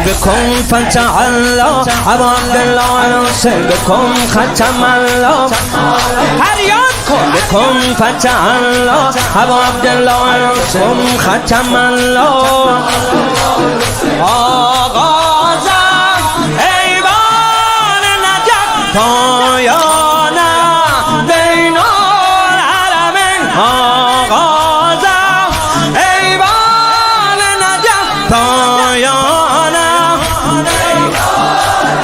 بكم فتح الله أبو عبد الله الحسين بكم ختم الله هريانكم بكم فتح الله أبو عبد الله الحسين ختم الله آغازم ایوان نجف پایانم بین العالمین آغازم ایوان نجف پایانم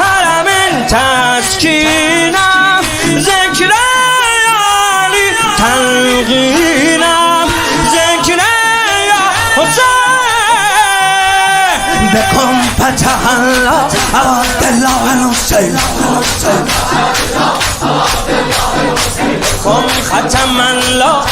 حرمین تسکینم ذکر علی تلقینم ذکر حسین بكم فتح الله عبد الله الحسين بكم ختم الله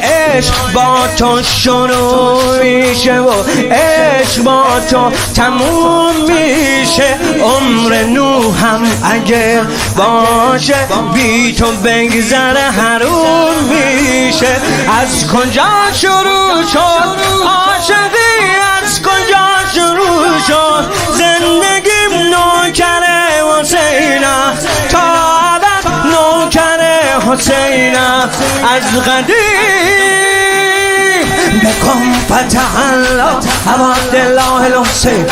عشق با تو شروع میشه و عشق با تو تموم میشه عمر نوحم اگه باشه بی تو بگذره حروم میشه از کجا شروع شد عاشقی از کجا شروع شد زندگیم نوکر حسینم تا ابد نوکر حسینم از قدیم بکن فتح الله عبد الله الحسین